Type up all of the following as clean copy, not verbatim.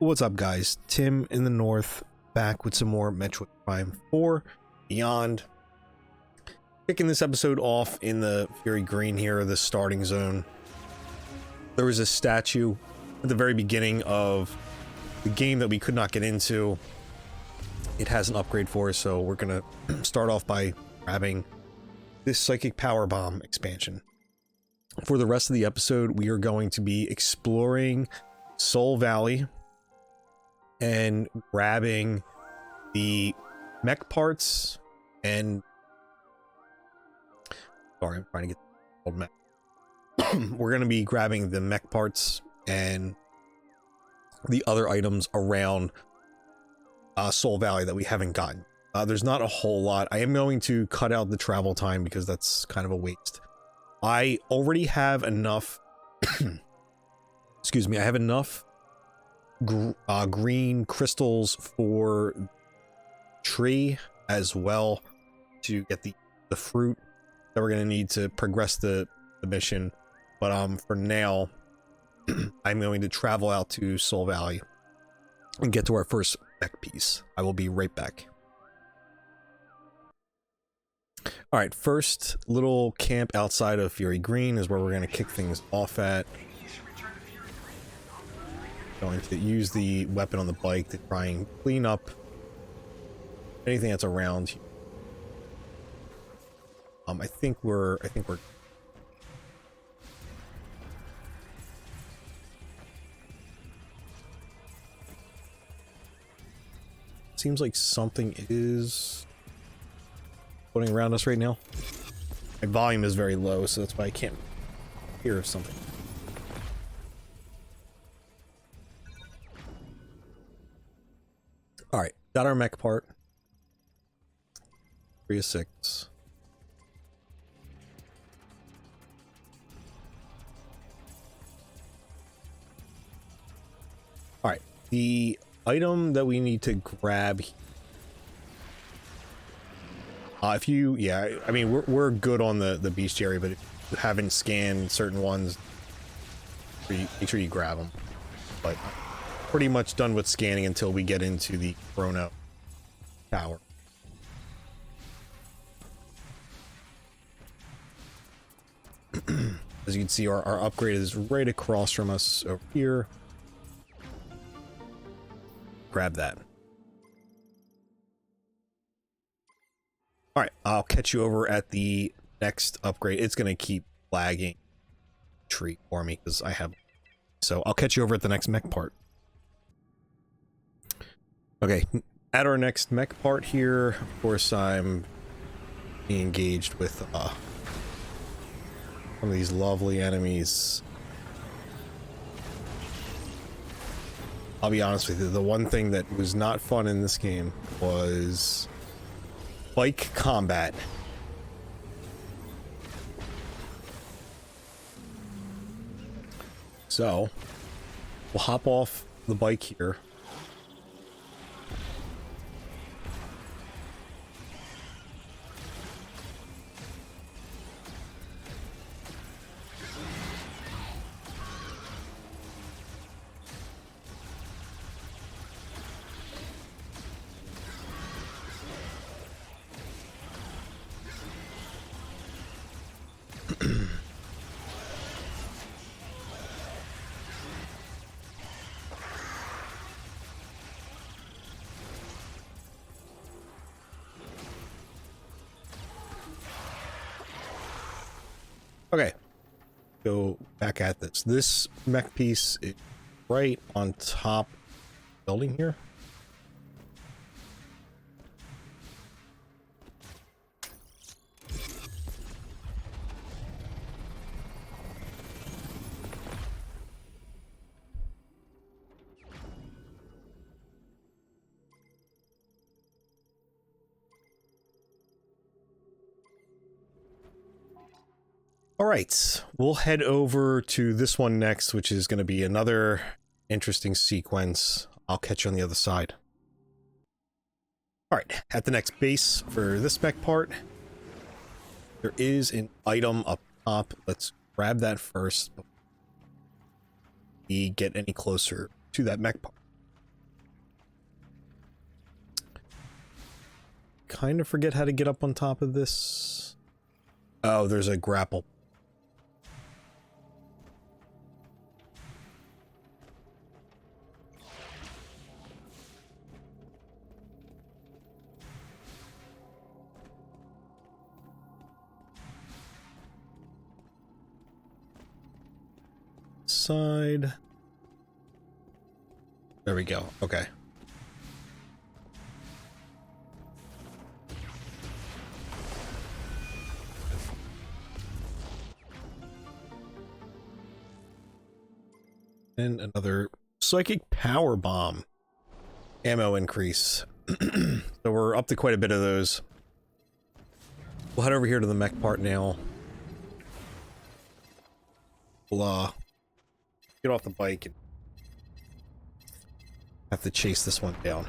What's up, guys? Tim in the North, back with some more Metroid Prime 4 Beyond. Kicking this episode off in the Fury Green here, the starting zone. There was a statue at the very beginning of the game that we could not get into. It has an upgrade for us, so we're gonna start off by grabbing this Psychic Power Bomb expansion. For the rest of the episode, we are going to be exploring Soul Valley and grabbing the mech parts and... Sorry, I'm trying to get the old mech. We're going to be grabbing the mech parts and the other items around Soul Valley that we haven't gotten. There's not a whole lot. I am going to cut out the travel time because that's kind of a waste. I already have enough... Excuse me, I have enough green crystals for tree as well to get the fruit that we're going to need to progress the mission. But for now, I'm going to travel out to Soul Valley and get to our first mech piece. I will be right back. All right, first little camp outside of Fury Green is where we're going to kick things off at. Going to use the weapon on the bike to try and clean up anything that's around. I think we're seems like something is floating around us right now. My volume is very low, so that's why I can't hear something. All right, got our mech part. 3 of 6. All right, the item that we need to grab. If you, yeah, I mean, we're good on the bestiary, but if you haven't scanned certain ones, make sure you grab them. But pretty much done with scanning until we get into the Chrono Tower. As you can see, our upgrade is right across from us over here. Grab that. All right, I'll catch you over at the next upgrade. It's going to keep lagging tree for me because I have... So I'll catch you over at the next mech part. Okay, at our next mech part here, of course, I'm being engaged with one of these lovely enemies. I'll be honest with you, the one thing that was not fun in this game was bike combat. So, we'll hop off the bike here. Okay, go back at this. This mech piece is right on top of the building here. All right, we'll head over to this one next, which is going to be another interesting sequence. I'll catch you on the other side. All right, at the next base for this mech part, there is an item up top. Let's grab that first before we get any closer to that mech part. kind of forget how to get up on top of this. Oh, there's a grapple. Side. There we go. Okay. And another psychic power bomb. Ammo increase. So we're up to quite a bit of those. We'll head over here to the mech part now. We'll get off the bike and have to chase this one down.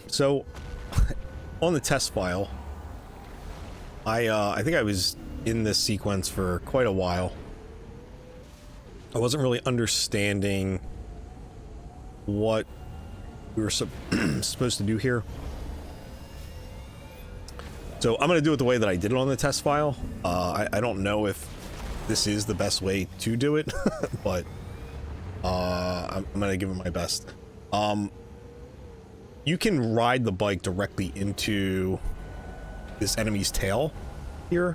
So, on the test file, I think I was in this sequence for quite a while. I wasn't really understanding what we were supposed to do here. So I'm going to do it the way that I did it on the test file. I don't know if this is the best way to do it, but I'm going to give it my best. You can ride the bike directly into this enemy's tail here.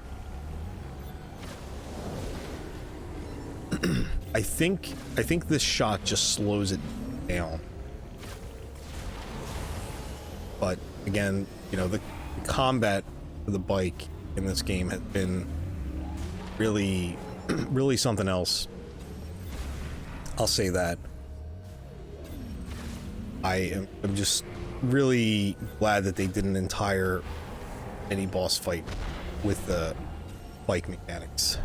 I think this shot just slows it down. But again, you know, the combat for the bike in this game has been really really something else. I'll say that. I'm just really glad that they did an entire mini boss fight with the bike mechanics.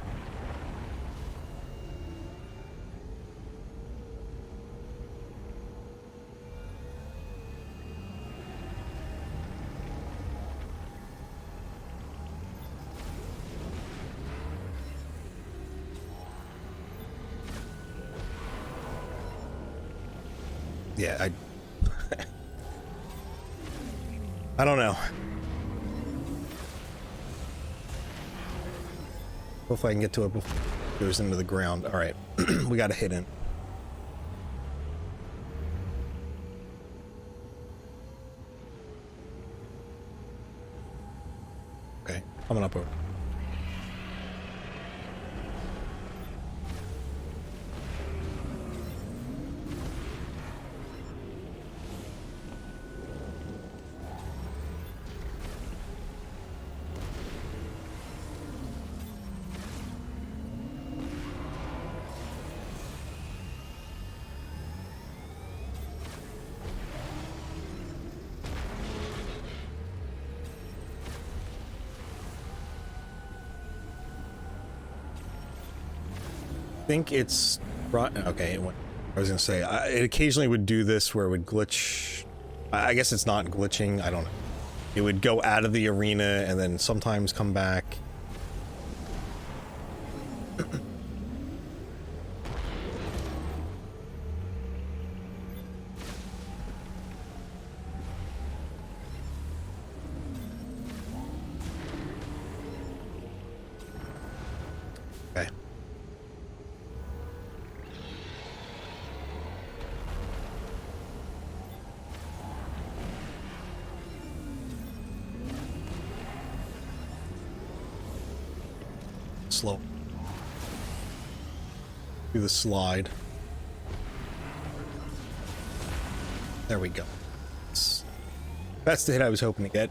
Yeah, I don't know. If I can get to it before it goes into the ground. All right, we got to hit in. Okay, coming up over. I think it's okay. I was gonna say it occasionally would do this where it would glitch. I guess it's not glitching. I don't know. It would go out of the arena and then sometimes come back. Okay. Slow. Do the slide. There we go. That's the hit I was hoping to get.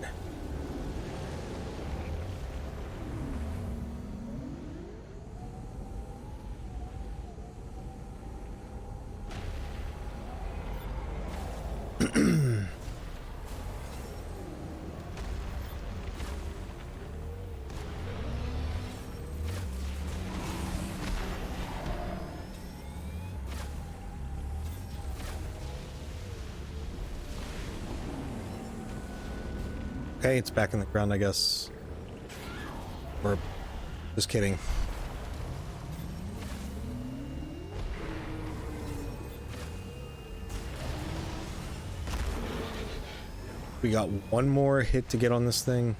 Okay, it's back in the ground, I guess. Or just kidding. We got one more hit to get on this thing.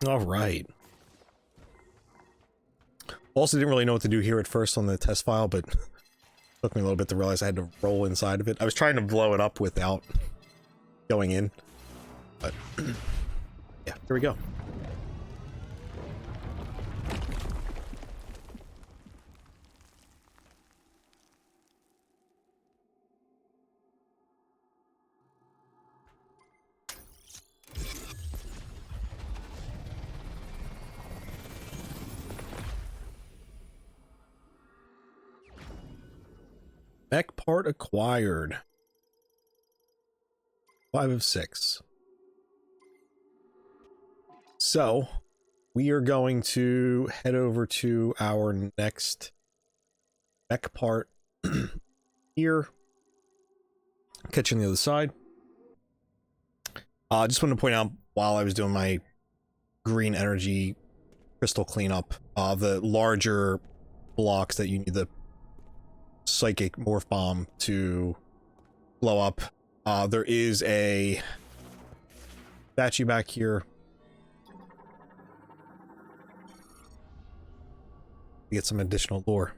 All right. Also didn't really know what to do here at first on the test file, but it took me a little bit to realize I had to roll inside of it. I was trying to blow it up without going in, but yeah, here we go. Mech part acquired. 5 of 6. So, we are going to head over to our next mech part here. Catch you on the other side. Just wanted to point out, while I was doing my green energy crystal cleanup, the larger blocks that you need the psychic morph bomb to blow up. There is a statue back here. Get some additional lore.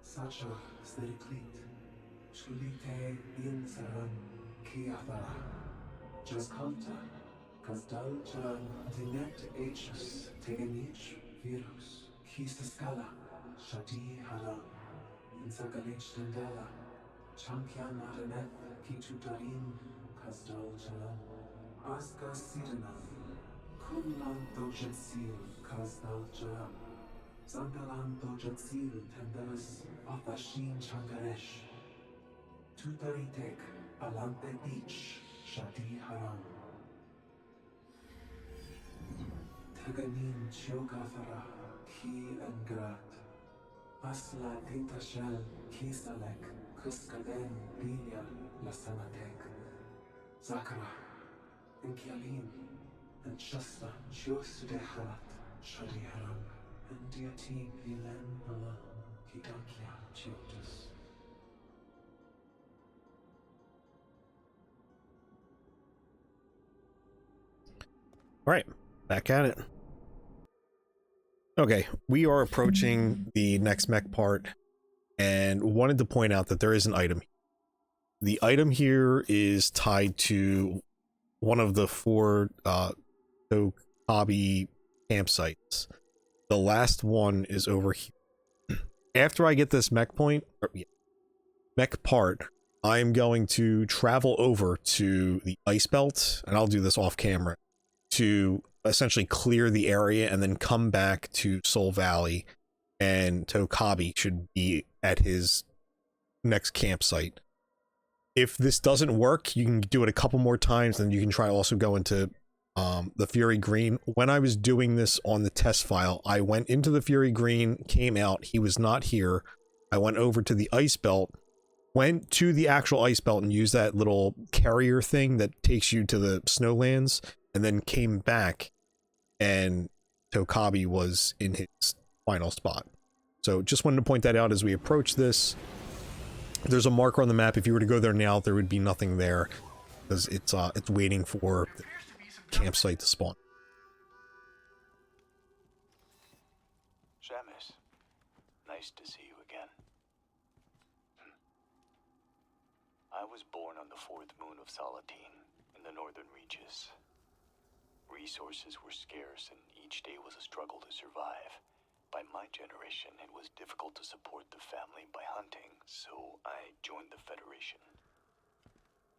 Sacha Stiriklit, Shulite Insaran, Kiathara, Jaskalta, Kazdal Charan, Tinet Hs, Teganich, Virus, Kistaskala, Shadi Haram, Insagalich Tandala, Champion Araneth, Kitutarin, Kazdal Charan, Aska Sidanam, Kunlan Dojatsil, Kazdal Charan. Zandalan Dojatsil Tendalas Athashin Changaresh Tutaritek Alante Beach Shadi Haram Taganin Chiogathara Ki Angrat Asla Tintashal Kisalek Kuskaden Bilia Lasanatek Zakara Inkialin and Shasta Chiosudeharat Shadi Haram. All right, back at it. Okay, we are approaching the next mech part and wanted to point out that there is an item. The item here is tied to one of the 4 hobby campsites. The last one is over here. After I get this mech part, I'm going to travel over to the ice belt, and I'll do this off camera, to essentially clear the area and then come back to Soul Valley, and Tokabi should be at his next campsite. If this doesn't work, you can do it a couple more times, and you can try also go into the Fury Green. When I was doing this on the test file, I went into the Fury Green, came out, he was not here. I went over to the ice belt, went to the actual ice belt and used that little carrier thing that takes you to the snowlands, and then came back, and Tokabi was in his final spot. So just wanted to point that out as we approach this. There's a marker on the map. If you were to go there now, there would be nothing there, because it's waiting for the campsite to spawn. Shamus, nice to see you again. I was born on the fourth moon of Salatine, in the northern reaches. Resources were scarce, and each day was a struggle to survive. By my generation, it was difficult to support the family by hunting, so I joined the Federation.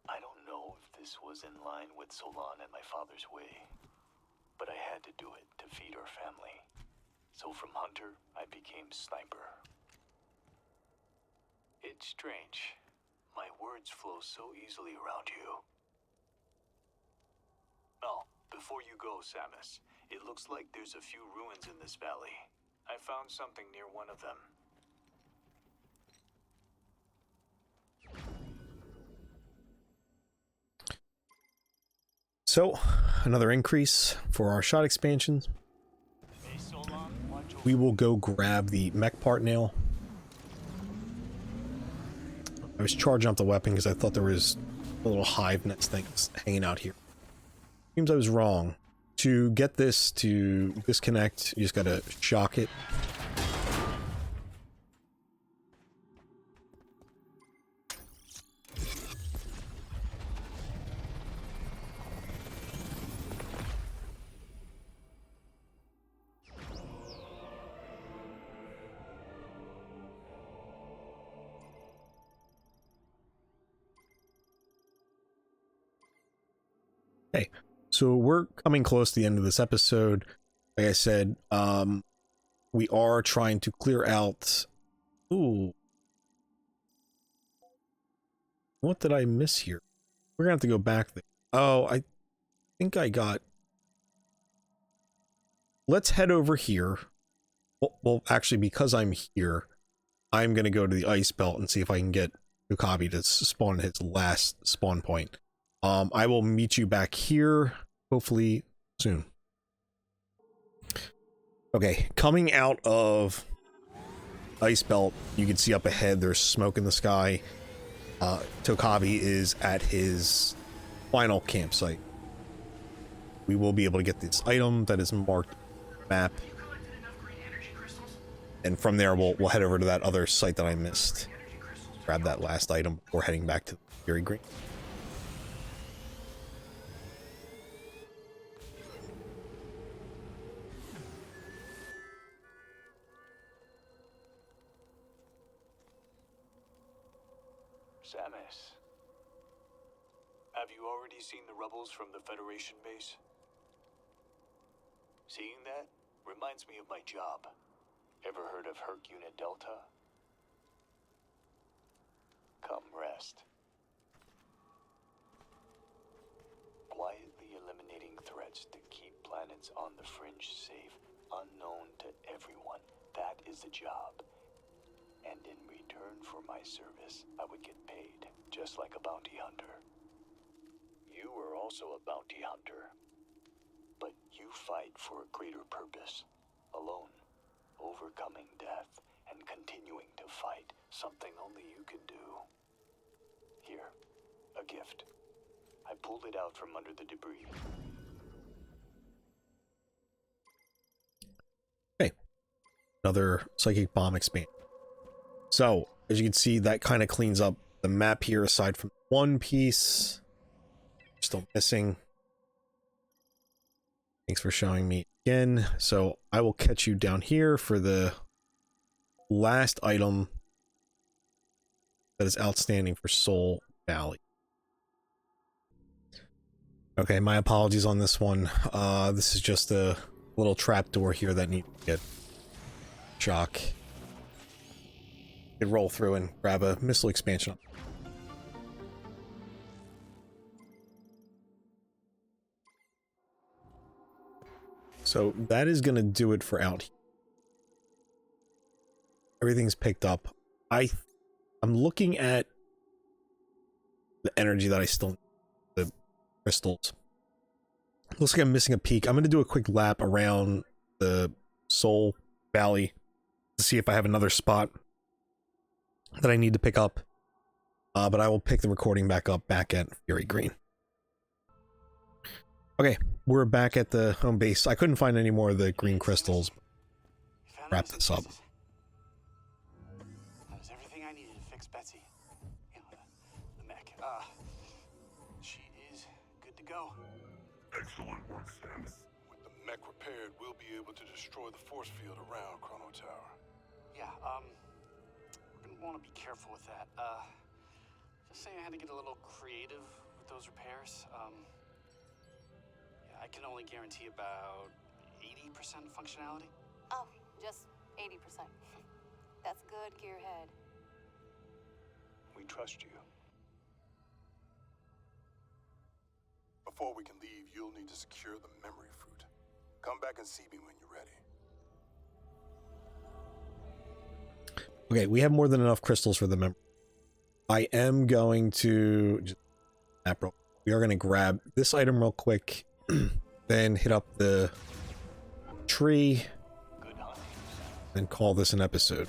I don't know if this was in line with Solon and my father's way, but I had to do it to feed our family. So from hunter, I became sniper. It's strange. My words flow so easily around you. Oh, before you go, Samus, it looks like there's a few ruins in this valley. I found something near one of them. So, another increase for our shot expansions. Hey, Solon, watch over. We will go grab the mech part now. I was charging up the weapon because I thought there was a little hive nest thing hanging out here. Seems I was wrong. To get this to disconnect, you just gotta shock it. Okay, so we're coming close to the end of this episode. Like I said, we are trying to clear out... Ooh. What did I miss here? We're gonna have to go back there. Oh, I think I got... Let's head over here. Well, actually, because I'm here, I'm gonna go to the ice belt and see if I can get Okabe to spawn at his last spawn point. I will meet you back here, hopefully soon. Okay, coming out of Ice Belt, you can see up ahead there's smoke in the sky. Tokabi is at his final campsite. We will be able to get this item that is marked on the map. And from there, we'll head over to that other site that I missed. Grab that last item before heading back to Fury Green. Samus, have you already seen the rebels from the Federation base? Seeing that reminds me of my job. Ever heard of Herc Unit Delta? Come rest. Quietly eliminating threats to keep planets on the fringe safe, unknown to everyone. That is the job. And in return for my service, I would get paid, just like a bounty hunter. You are also a bounty hunter. But you fight for a greater purpose, alone, overcoming death and continuing to fight, something only you can do. Here, a gift. I pulled it out from under the debris. Okay. Another psychic bomb expand. So, as you can see, that kind of cleans up the map here, aside from one piece. Still missing. Thanks for showing me again. So, I will catch you down here for the last item that is outstanding for Soul Valley. Okay, my apologies on this one. This is just a little trapdoor here that needs to get shock. Roll through and grab a missile expansion. So that is going to do it for out here. Everything's picked up. I'm looking at the energy that I still need, the crystals. Looks like I'm missing a peak. I'm going to do a quick lap around the Soul Valley to see if I have another spot that I need to pick up. But I will pick the recording back up back at Fury Green. Okay, we're back at the home base. I couldn't find any more of the green crystals. Wrap this up. That was everything I needed to fix Betsy. You know, the Mech. She is good to go. Excellent work, Stannis. With the mech repaired, we'll be able to destroy the force field around Chrono Tower. Yeah, we're gonna want to be careful with that. Just saying I had to get a little creative with those repairs. Yeah, I can only guarantee about 80% functionality. Oh, just 80%. That's good, Gearhead. We trust you. Before we can leave, you'll need to secure the memory fruit. Come back and see me when you're ready. Okay, we have more than enough crystals for the memory. I am going to we are going to grab this item real quick, then hit up the tree, and call this an episode.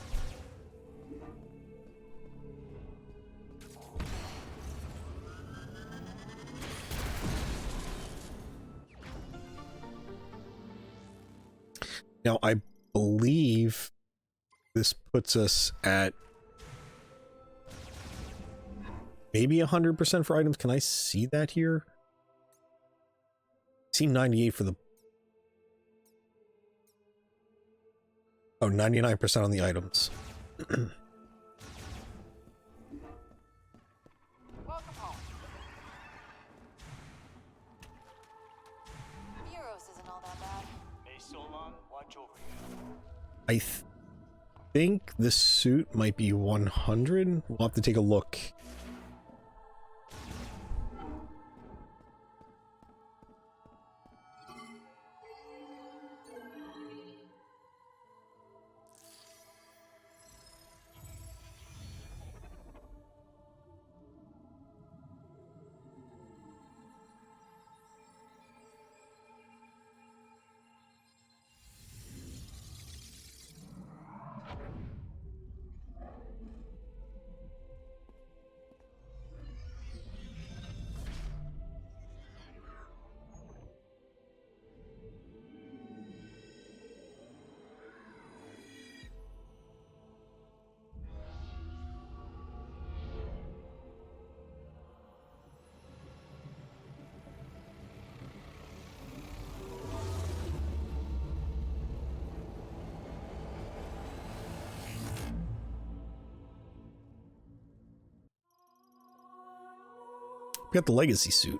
Now, I believe this puts us at maybe 100% for items. Can I see that here? I see 98 for the... Oh, 99% on the items. Welcome home. Euros isn't all that bad. Hey, Solon, watch over you. I think the suit might be 100. We'll have to take a look. We got the legacy suit.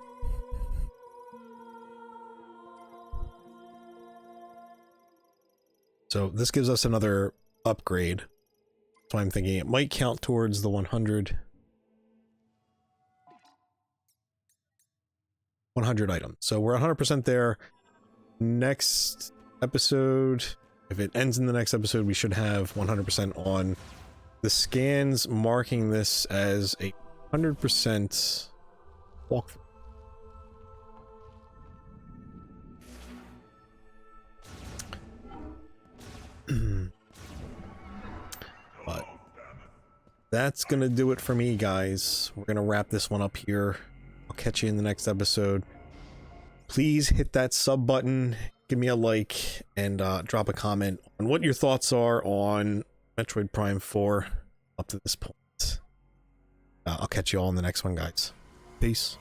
So this gives us another upgrade. So I'm thinking it might count towards the 100 items. So we're 100% there. Next episode, if it ends in the next episode, we should have 100% on the scans, marking this as a 100% walkthrough. But that's gonna do it for me, guys. We're gonna wrap this one up here. I'll catch you in the next episode. Please hit that sub button, give me a like, and drop a comment on what your thoughts are on Metroid Prime 4 up to this point. I'll catch you all in the next one, guys. Peace.